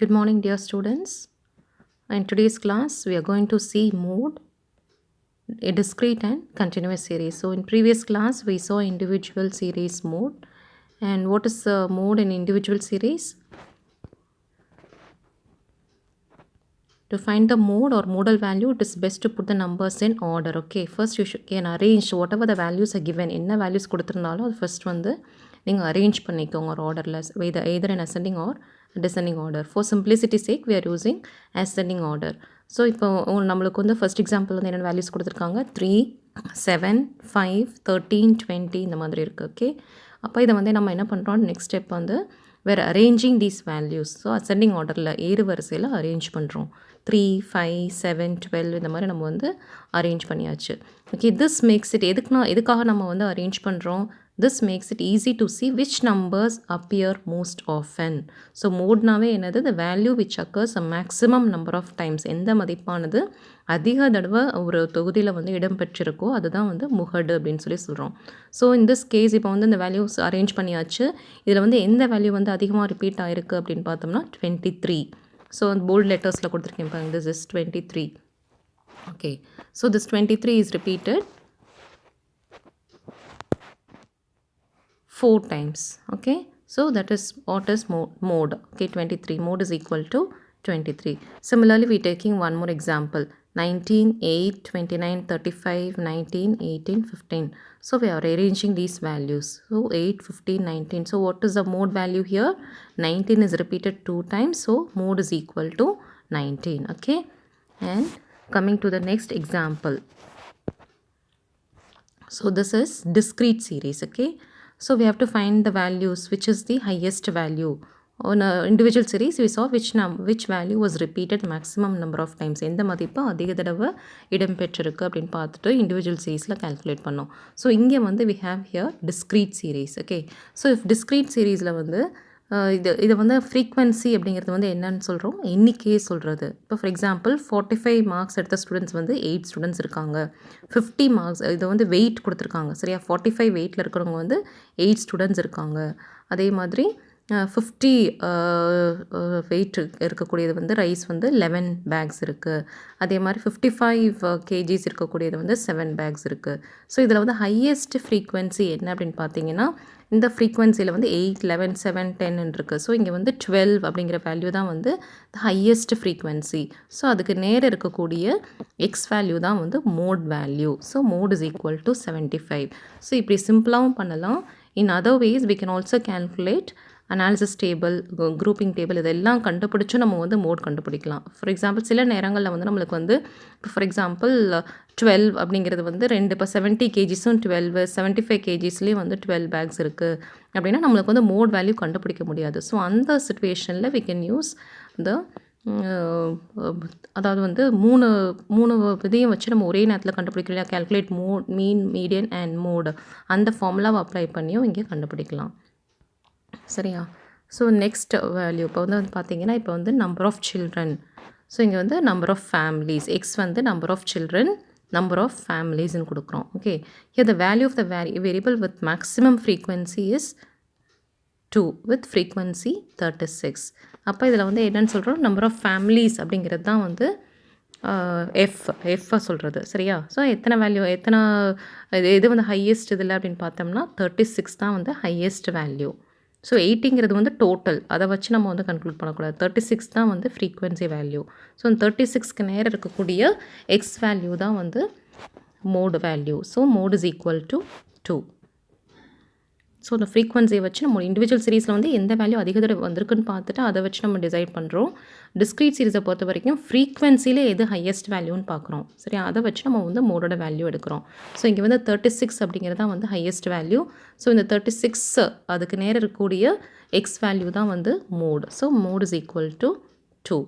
Good morning, dear students. In today's class, we are going to see mode, a discrete and continuous series. So, in previous class, we saw individual series mode. And what is the mode in individual series? To find the mode or modal value, it is best to put the numbers in order. Okay, first you can arrange whatever the values are given. என்ன values கொடுத்திருந்தாலும் அது first வந்து நீங்கள் arrange பண்ணிக்கோங்க ஒரு orderல, either in ascending or descending order. For simplicity sake, we are using ascending order. So இப்போ நம்மளுக்கு வந்து first example வந்து என்னென்ன வேல்யூஸ் கொடுத்துருக்காங்க 3, 7, 5, 13, 20 இந்த மாதிரி இருக்குது. ஓகே, அப்போ இதை வந்து நம்ம என்ன பண்ணுறோம், நெக்ஸ்ட் ஸ்டெப் வந்து வேறு arranging these values. So ascending ஆர்டரில் ஏறு வரிசையில் அரேஞ்ச் பண்ணுறோம். 3, 5, 7, 12 இந்த மாதிரி நம்ம வந்து அரேஞ்ச் பண்ணியாச்சு. ஓகே, திஸ் மேக்ஸ் இட் எதுக்காக நம்ம வந்து அரேஞ்ச் பண்ணுறோம், this makes it easy to see which numbers appear most often. So மோட்னாவே என்னது, the value which occurs a maximum number of times. எந்த மதிப்பானது அதிக தடவை ஒரு தொகுதியில் வந்து இடம்பெற்றிருக்கோ அதுதான் வந்து முகடு அப்படின்னு சொல்லி சொல்கிறோம். ஸோ in this case இப்போ வந்து இந்த வேல்யூஸ் அரேஞ்ச் பண்ணியாச்சு. இதில் வந்து எந்த வேல்யூ வந்து அதிகமாக ரிப்பீட் ஆகிருக்கு அப்படின்னு பார்த்தோம்னா 23. ஸோ போல்ட் லெட்டர்ஸில் கொடுத்துருக்கேன் பாருங்க, this is 23. Okay, so this 23 is repeated 4 times. Okay, so that is what is mode. Okay, 23 mode is equal to 23. Similarly, we taking one more example, 19, 8, 29, 35, 19, 18, 15. So we are arranging these values. So 8, 15, 19. So what is the mode value here? 19 is repeated 2 times, so mode is equal to 19. Okay, and coming to the next example. So this is discrete series. Okay, so we have to find the values which is the highest value. On a individual series we saw which value was repeated maximum number of times. எந்த மதிப்பு அதிக தடவை இடம்பெற்றிருக்கு அப்படின்னு பார்த்துட்டு individual சீரீஸில் calculate பண்ணோம். So இங்கே வந்து we have here discrete series. Okay, so if discrete seriesல வந்து இதை வந்து ஃப்ரீக்வன்சி அப்படிங்கிறது வந்து என்னன்னு சொல்கிறோம், எண்ணிக்கையே சொல்கிறது. இப்போ ஃபார் எக்ஸாம்பிள் 45 மார்க்ஸ் எடுத்த ஸ்டூடெண்ட்ஸ் வந்து 8 ஸ்டூடெண்ட்ஸ் இருக்காங்க. 50 மார்க்ஸ் இதை வந்து வெயிட் கொடுத்துருக்காங்க. சரியா, 45 வெயிட்டில் இருக்கிறவங்க வந்து 8 ஸ்டூடெண்ட்ஸ் இருக்காங்க. அதே மாதிரி 50 வெயிட் இருக்கக்கூடியது வந்து ரைஸ் வந்து 11 பேக்ஸ் இருக்குது. அதே மாதிரி 55 கேஜிஸ் இருக்கக்கூடியது வந்து 7 பேக்ஸ் இருக்குது. ஸோ இதில் வந்து ஹையஸ்ட் ஃப்ரீக்வன்சி என்ன அப்படின்னு பார்த்தீங்கன்னா இந்த ஃப்ரீக்வன்சியில் வந்து 8, 11, 7, 10 இருக்குது. ஸோ இங்கே வந்து 12 அப்படிங்கிற வேல்யூ தான் வந்து ஹையஸ்ட் ஃப்ரீக்வன்சி. ஸோ அதுக்கு நேரம் இருக்கக்கூடிய எக்ஸ் வேல்யூ தான் வந்து mode value. So mode is equal to 75. So இப்படி சிம்பிளாகவும் பண்ணலாம். In other ways we can also calculate analysis table, grouping table இதெல்லாம் கண்டுபிடிச்சும் நம்ம வந்து மோட் கண்டுபிடிக்கலாம். ஃபார் எக்ஸாம்பிள் சில நேரங்களில் வந்து நம்மளுக்கு வந்து இப்போ ஃபார் எக்ஸாம்பிள் 12 அப்படிங்கிறது வந்து இப்போ 70 கேஜிஸும் 12, 75 கேஜிஸ்லேயும் வந்து 12 பேக்ஸ் இருக்குது அப்படின்னா நம்மளுக்கு வந்து மோட் வேல்யூ கண்டுபிடிக்க முடியாது. ஸோ அந்த சுச்சுவேஷனில் we can use the அதாவது வந்து மூணு இதையும் வச்சு நம்ம ஒரே நேரத்தில் கண்டுபிடிக்கலாம். Calculate mode, mean, median and mode, அந்த ஃபார்முலாவை அப்ளை பண்ணியும் இங்கே கண்டுபிடிக்கலாம். சரியா, ஸோ நெக்ஸ்ட் வேல்யூ இப்போ வந்து பார்த்தீங்கன்னா இப்போ வந்து நம்பர் ஆஃப் சில்ட்ரன். ஸோ இங்கே வந்து நம்பர் ஆஃப் ஃபேமிலிஸ், எக்ஸ் வந்து number of children, number of ஃபேமிலிஸ்ன்னு கொடுக்குறோம். Okay, here the value of the variable with maximum frequency is 2 with frequency 36. அப்போ இதில் வந்து என்னென்னு சொல்கிறோம், நம்பர் ஆஃப் ஃபேமிலிஸ் அப்படிங்கிறது தான் வந்து எஃப்பாக சொல்கிறது. சரியா, ஸோ எது வந்து ஹையஸ்ட் இதில் அப்படின்னு பார்த்தோம்னா 36 தான் வந்து ஹையஸ்ட் வேல்யூ. ஸோ 80ங்கிறது வந்து டோட்டல், அதை வச்சு நம்ம வந்து கன்க்ளூட் பண்ணக்கூடாது. 36 தான் வந்து ஃப்ரீக்வன்சி வேல்யூ. ஸோ 36க்கு நேரம் இருக்கக்கூடிய எக்ஸ் வேல்யூ தான் வந்து mode value. So mode is equal to 2. So இந்த ஃப்ரீக்வன்சியை வச்சு நம்ம இண்டிவிஜுவல் சீரீஸில் வந்து எந்த வேல்யூ அதிக தடவை வந்திருக்குன்னு பார்த்துட்டு அதை வச்சு நம்ம டிசைட் பண்ணுறோம். டிஸ்க்ரீட் சீரீஸை பொறுத்த வரைக்கும் ஃப்ரீக்வன்சியில் எது ஹையஸ்ட் வேல்யூன்னு பார்க்குறோம். சரி, அதை வச்சு நம்ம வந்து மோடோட வேல்யூ எடுக்கிறோம். ஸோ இங்கே வந்து 36 அப்படிங்கிறது தான் வந்து ஹையஸ்ட் வேல்யூ. ஸோ இந்த 36 அதுக்கு நேரம் இருக்கக்கூடிய எக்ஸ் வேல்யூ தான் வந்து mode. So mode is equal to 2.